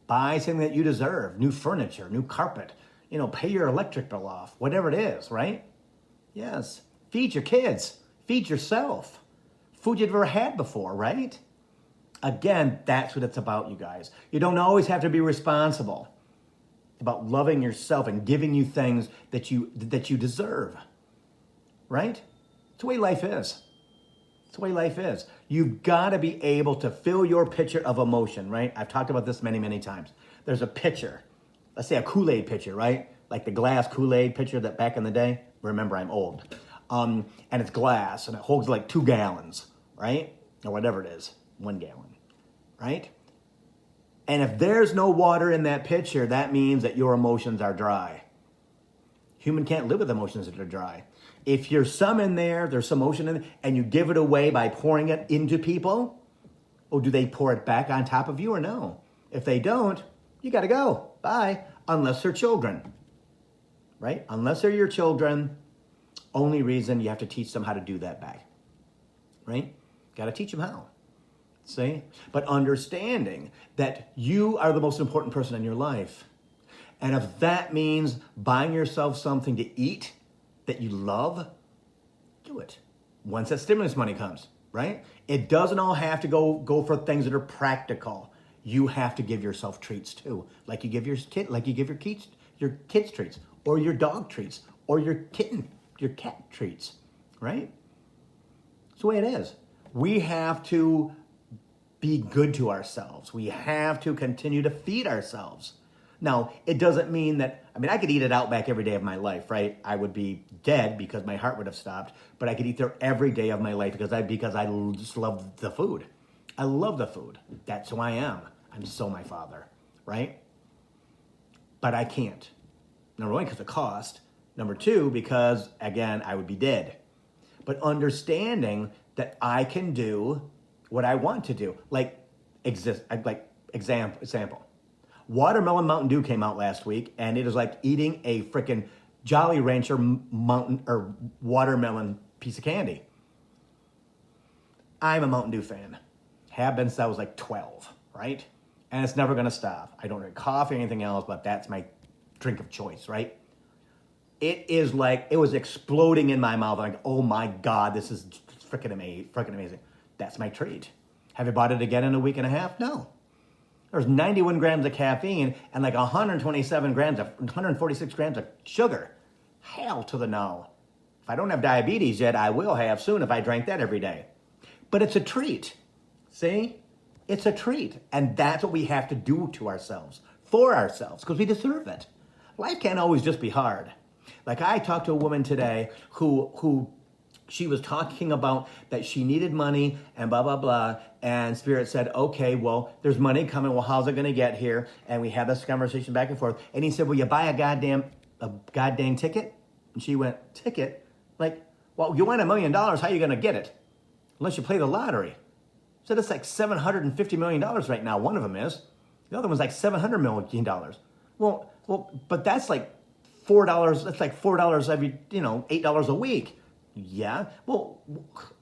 Buy something that you deserve. New furniture, new carpet. Pay your electric bill off. Whatever it is, right? Yes. Feed your kids. Feed yourself. Food you've never had before, right? Again, that's what it's about, you guys. You don't always have to be responsible. It's about loving yourself and giving you things that you deserve, right? It's the way life is. It's the way life is. You've got to be able to fill your pitcher of emotion, right? I've talked about this many, many times. There's a pitcher. Let's say a Kool-Aid pitcher, right? Like the glass Kool-Aid pitcher that back in the day. Remember, I'm old. And it's glass, and it holds like 2 gallons, right? Or whatever it is, 1 gallon, right? And if there's no water in that pitcher, that means that your emotions are dry. Human can't live with emotions that are dry. If there's some in there, there's some emotion in it, and you give it away by pouring it into people, or do they pour it back on top of you or no? If they don't, you got to go. Bye. Unless they're children, right? Unless they're your children, only reason you have to teach them how to do that back, right? Got to teach them how. See? But understanding that you are the most important person in your life. And if that means buying yourself something to eat that you love, do it. Once that stimulus money comes, right? It doesn't all have to go for things that are practical. You have to give yourself treats too. Like you give your kids treats, or your dog treats, or your cat treats, right? It's the way it is. We have to be good to ourselves. We have to continue to feed ourselves. Now, it doesn't mean that, I could eat at Outback every day of my life, right? I would be dead because my heart would have stopped, but I could eat there every day of my life because I just love the food. I love the food. That's who I am. I'm so my father, right? But I can't. Number 1, because of cost. Number 2, because, again, I would be dead. But understanding that I can do what I want to do. Example. Watermelon Mountain Dew came out last week, and it is like eating a freaking Jolly Rancher watermelon piece of candy. I'm a Mountain Dew fan. Have been since I was like 12, right? And it's never going to stop. I don't drink coffee or anything else, but that's my drink of choice, right? It is like, it was exploding in my mouth. I'm like, oh my God, this is freaking amazing. That's my treat. Have you bought it again in a week and a half? No. There's 91 grams of caffeine and like 146 grams of sugar. Hell to the no. If I don't have diabetes yet, I will have soon if I drank that every day. But it's a treat. See? It's a treat. And that's what we have to do to ourselves, for ourselves, because we deserve it. Life can't always just be hard. Like I talked to a woman today who she was talking about that she needed money and blah, blah, blah. And Spirit said, okay, well, there's money coming. Well, how's it going to get here? And we had this conversation back and forth. And he said, will you buy a goddamn ticket? And she went, ticket? Like, well, you want $1 million. How are you going to get it? Unless you play the lottery. So it's like $750 million right now. One of them is. The other one's like $700 million. Well, but that's like $4. That's like $4 every, $8 a week. Yeah. Well,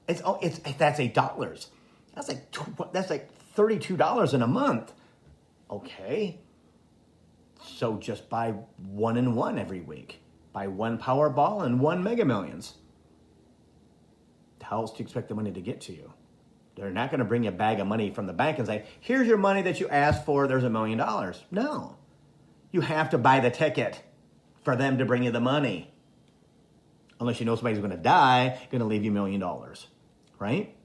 that's $8. That's like $32 in a month. Okay. So just buy 1 and 1 every week. Buy 1 Powerball and 1 Mega Millions. How else do you expect the money to get to you? They're not going to bring you a bag of money from the bank and say, here's your money that you asked for. There's $1 million. No. You have to buy the ticket for them to bring you the money. Unless you know somebody's going to die, going to leave you $1 million, right?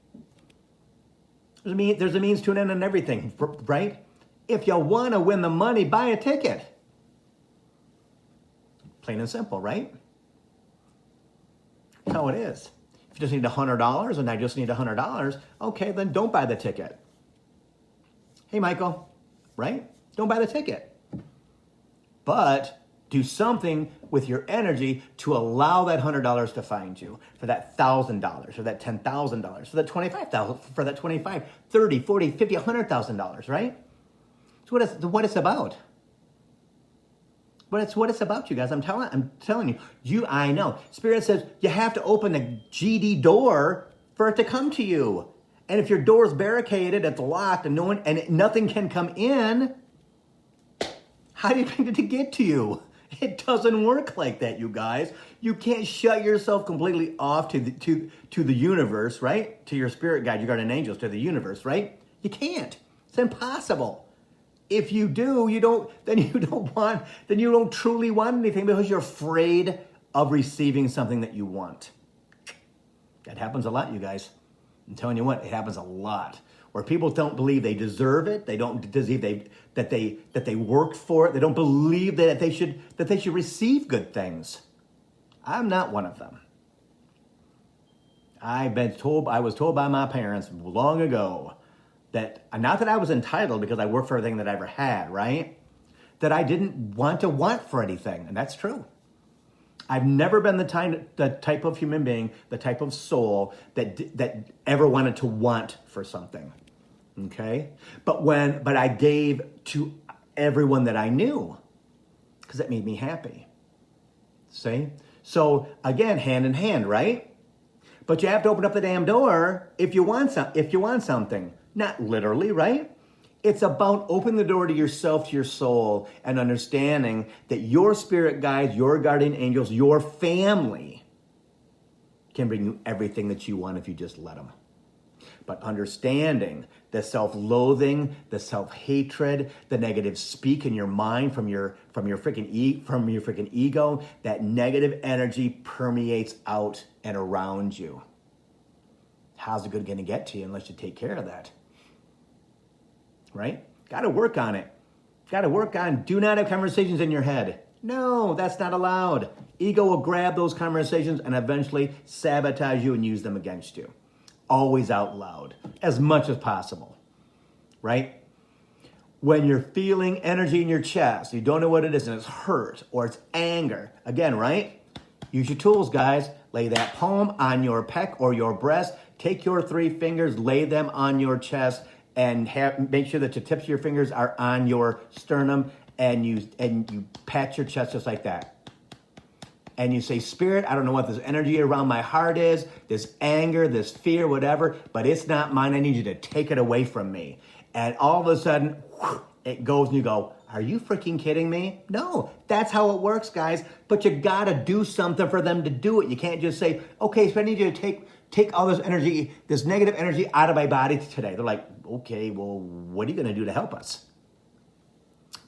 There's a means to an end in everything, right? If you want to win the money, buy a ticket. Plain and simple, right? That's how it is. If you just need $100 and I just need $100, okay, then don't buy the ticket. Hey, Michael, right? Don't buy the ticket. But Do something with your energy to allow that $100 to find you, for that $1,000, for that $10,000, for that $25,000, for that 25, 30, 40, 50, $100,000, right? It's what it's about. But it's what it's about, you guys. I'm telling you. I know. Spirit says you have to open the GD door for it to come to you. And if your door is barricaded, it's locked, and nothing can come in, how do you expect it to get to you? It doesn't work like that, you guys. You can't shut yourself completely off to the universe, right? To your spirit guide, your guardian angels, to the universe, right? You can't. It's impossible. If you do, then you don't truly want anything because you're afraid of receiving something that you want. That happens a lot, you guys. I'm telling you what, it happens a lot. Where people don't believe they deserve it, they don't believe that they worked for it, they don't believe that they should receive good things. I'm not one of them. I was told by my parents long ago that, not that I was entitled because I worked for everything that I ever had, right? That I didn't want for anything, and that's true. I've never been the type of human being, the type of soul that ever wanted to want for something, okay? But I gave to everyone that I knew because it made me happy. See? So again, hand in hand, right? But you have to open up the damn door if you want something. Not literally, right? It's about opening the door to yourself, to your soul, and understanding that your spirit guides, your guardian angels, your family can bring you everything that you want if you just let them. But understanding the self-loathing, the self-hatred, the negative speak in your mind from your freaking ego, that negative energy permeates out and around you. How's it good going to get to you unless you take care of that? Right? Got to work on it. Got to work on, do not have conversations in your head. No, that's not allowed. Ego will grab those conversations and eventually sabotage you and use them against you. Always out loud, as much as possible. Right? When you're feeling energy in your chest, you don't know what it is, and it's hurt or it's anger. Again, right? Use your tools, guys. Lay that palm on your pec or your breast. Take your 3 fingers, lay them on your chest, and make sure that the tips of your fingers are on your sternum, and you pat your chest just like that. And you say, Spirit, I don't know what this energy around my heart is, this anger, this fear, whatever, but it's not mine. I need you to take it away from me. And all of a sudden, it goes and you go, are you freaking kidding me? No, that's how it works, guys. But you gotta do something for them to do it. You can't just say, okay, so I need you to take all this energy, this negative energy out of my body today. They're like, okay, well, what are you going to do to help us?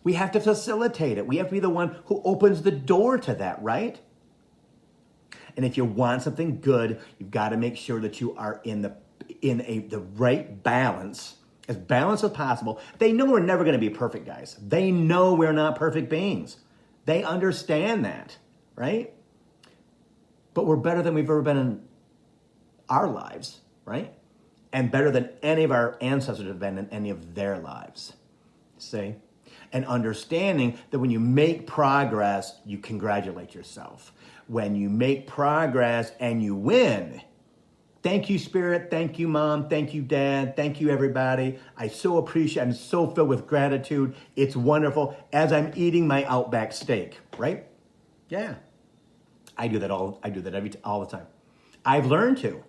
We have to facilitate it. We have to be the one who opens the door to that, right? And if you want something good, you've got to make sure that you are in the right balance, as balanced as possible. They know we're never going to be perfect, guys. They know we're not perfect beings. They understand that, right? But we're better than we've ever been in our lives, right? And better than any of our ancestors have been in any of their lives. See? And understanding that when you make progress, you congratulate yourself. When you make progress and you win, thank you, Spirit. Thank you, Mom. Thank you, Dad. Thank you, everybody. I so appreciate, I'm so filled with gratitude. It's wonderful as I'm eating my Outback steak, right? Yeah. I do that all the time. I've learned to.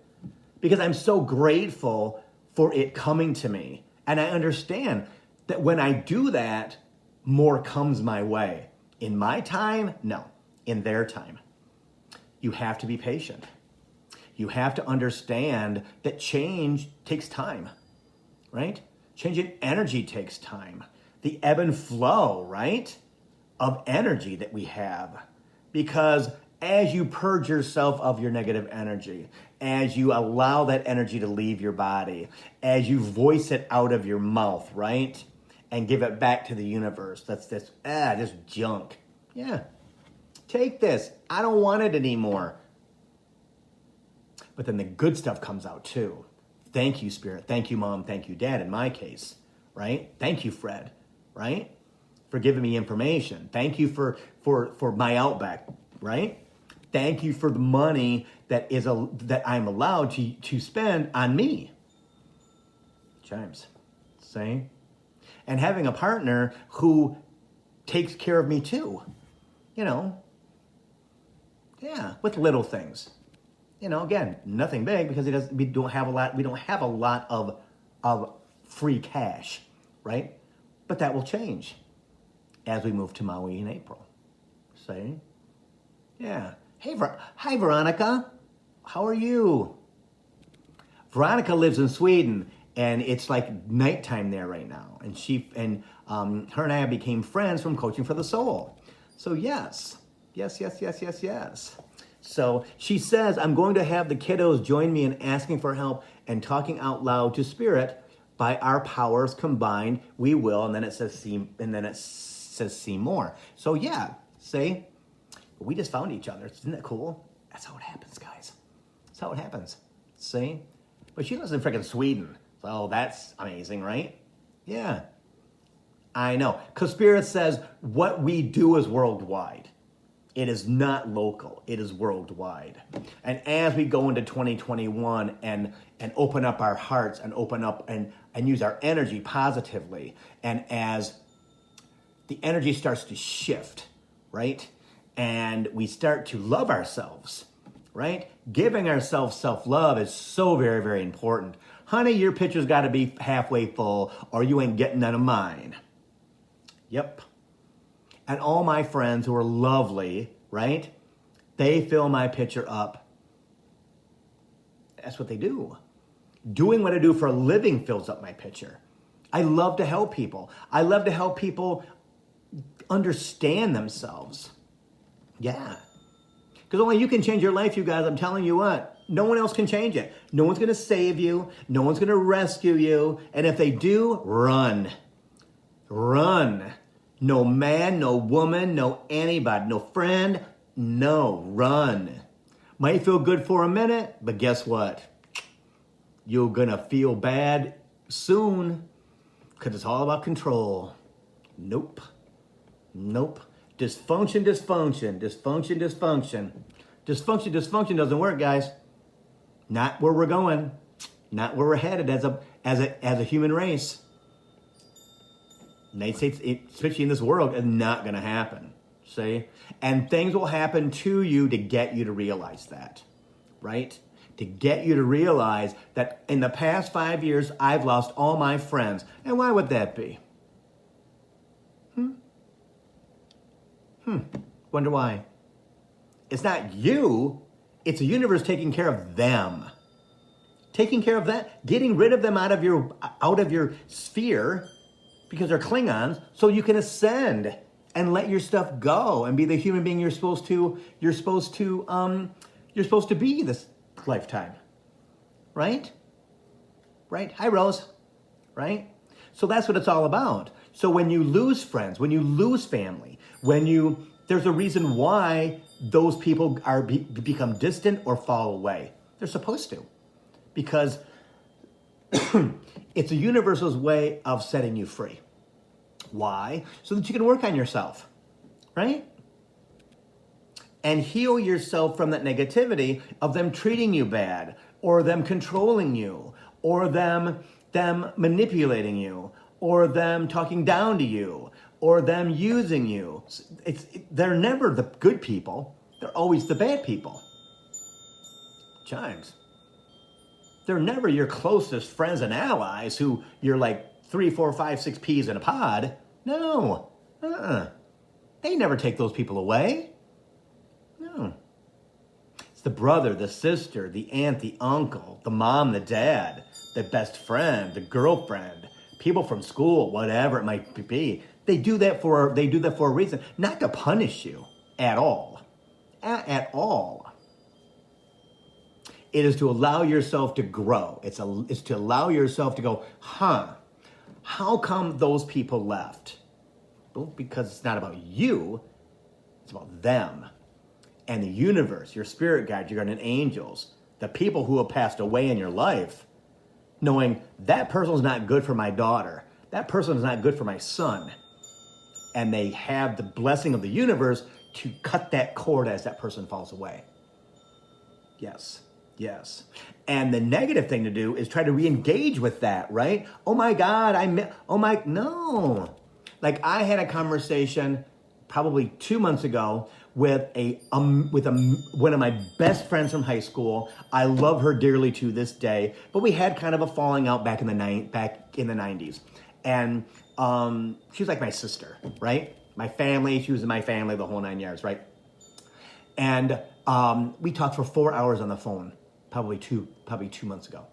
Because I'm so grateful for it coming to me. And I understand that when I do that, more comes my way. In my time? No. In their time. You have to be patient. You have to understand that change takes time, right? Change in energy takes time. The ebb and flow, right, of energy that we have. Because as you purge yourself of your negative energy, as you allow that energy to leave your body, as you voice it out of your mouth, right? And give it back to the universe. That's this junk. Yeah. Take this. I don't want it anymore. But then the good stuff comes out too. Thank you, Spirit. Thank you, Mom. Thank you, Dad, in my case, right? Thank you, Fred, right? for giving me information. Thank you for my Outback, right? Thank you for the money that I'm allowed to spend on me. Chimes. See? And having a partner who takes care of me too. You know, yeah, with little things. You know, again, nothing big because we don't have a lot of free cash, right? But that will change as we move to Maui in April. See? Yeah. Hey, hi, Veronica. How are you? Veronica lives in Sweden, and it's like nighttime there right now. And her and I became friends from Coaching for the Soul. So yes. So she says, I'm going to have the kiddos join me in asking for help and talking out loud to Spirit. By our powers combined, we will. And then it says see more. So yeah, see, we just found each other. Isn't that cool? That's how it happens, guys. That's how it happens. See, but she lives in freaking Sweden. So that's amazing, right? Yeah, I know. Because Spirit says what we do is worldwide. It is not local. It is worldwide. And as we go into 2021 and open up our hearts and open up and use our energy positively, and as the energy starts to shift, right? And we start to love ourselves, right? Giving ourselves self-love is so very, very important. Honey, your pitcher's got to be halfway full or you ain't getting none of mine. Yep. And all my friends who are lovely, right? They fill my pitcher up. That's what they do. Doing what I do for a living fills up my pitcher. I love to help people. I love to help people understand themselves. Yeah. Because only you can change your life, you guys. I'm telling you what. No one else can change it. No one's going to save you. No one's going to rescue you. And if they do, run. Run. No man, no woman, no anybody, no friend, no, run. Might feel good for a minute, but guess what? You're gonna feel bad soon because it's all about control. Nope. Dysfunction doesn't work, guys. Not where we're going. Not where we're headed as a human race. United States, especially in this world, is not going to happen. See? And things will happen to you to get you to realize that, right? To get you to realize that in the past 5 years, I've lost all my friends. And why would that be? Wonder why. It's not you. It's the universe taking care of them. Taking care of that, getting rid of them out of your sphere, because they're Klingons, so you can ascend and let your stuff go and be the human being you're supposed to be this lifetime. Right? Hi, Rose. Right? So that's what it's all about. So when you lose friends, when you lose family, there's a reason why those people become distant or fall away. They're supposed to. Because it's a universal's way of setting you free. Why? So that you can work on yourself, right? And heal yourself from that negativity of them treating you bad, or them controlling you, or them manipulating you, or them talking down to you, or them using you. They're never the good people. They're always the bad people. Chimes. They're never your closest friends and allies who you're like 3, 4, 5, 6 peas in a pod. No. They never take those people away. No. It's the brother, the sister, the aunt, the uncle, the mom, the dad, the best friend, the girlfriend, people from school, whatever it might be. They do that for a reason, not to punish you at all. At all. It is to allow yourself to grow. It's to allow yourself to go, how come those people left? Well, because it's not about you, it's about them. And the universe, your spirit guides, your guardian angels, the people who have passed away in your life, knowing that person's not good for my daughter, that person is not good for my son. and they have the blessing of the universe to cut that cord as that person falls away. Yes. Yes. And the negative thing to do is try to re-engage with that, right? Oh my God, no. Like I had a conversation probably 2 months ago with one of my best friends from high school. I love her dearly to this day, but we had kind of a falling out back in the 90s. And she was like my sister, right? My family, she was in my family, the whole 9 years, right? And we talked for 4 hours on the phone, probably two months ago.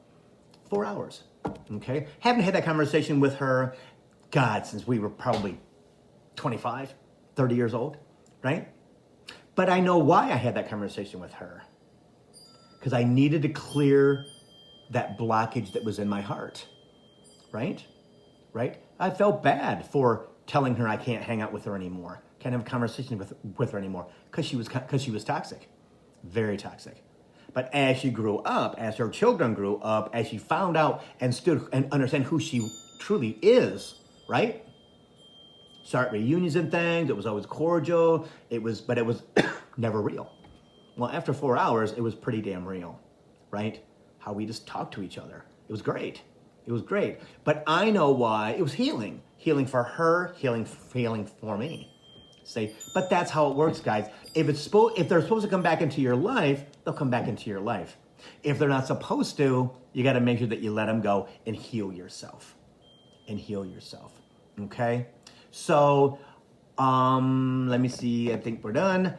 4 hours, okay? Haven't had that conversation with her, God, since we were probably 25, 30 years old, right? But I know why I had that conversation with her. Because I needed to clear that blockage that was in my heart, right? Right? I felt bad for telling her I can't hang out with her anymore, can't have a conversation with her anymore, because she was toxic, very toxic. But as she grew up, as her children grew up, as she found out and stood and understand who she truly is, right? Start reunions and things. It was always cordial. But it was never real. Well, after 4 hours, it was pretty damn real, right? How we just talked to each other. It was great. It was great. But I know why. It was healing. Healing for her, healing for me. See, but that's how it works, guys. If they're supposed to come back into your life, they'll come back into your life. If they're not supposed to, you got to make sure that you let them go and heal yourself. Okay? So, let me see. I think we're done.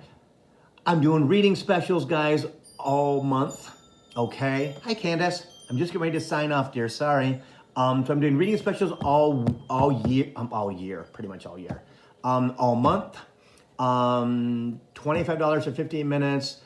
I'm doing reading specials, guys, all month. Okay? Hi, Candace. I'm just getting ready to sign off, dear. Sorry. So I'm doing reading specials all year, pretty much all year. All month. $25 for 15 minutes,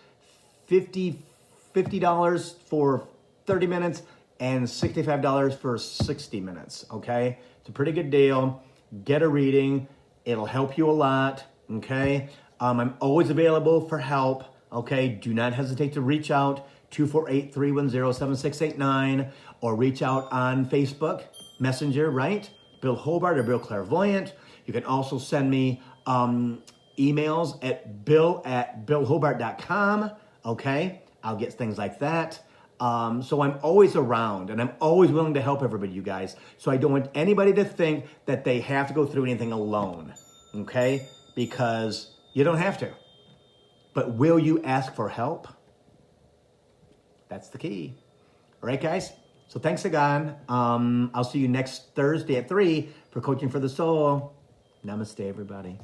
$50 for 30 minutes, and $65 for 60 minutes, okay? It's a pretty good deal. Get a reading. It'll help you a lot, okay? I'm always available for help, okay? Do not hesitate to reach out, 248-310-7689, or reach out on Facebook, Messenger, right? Bill Hobart or Bill Clairvoyant. You can also send me emails at bill@billhobart.com, okay? I'll get things like that. So I'm always around, and I'm always willing to help everybody, you guys. So I don't want anybody to think that they have to go through anything alone, okay? Because you don't have to. But will you ask for help? That's the key. All right, guys? So thanks again. I'll see you next Thursday at 3 for Coaching for the Soul. Namaste, everybody.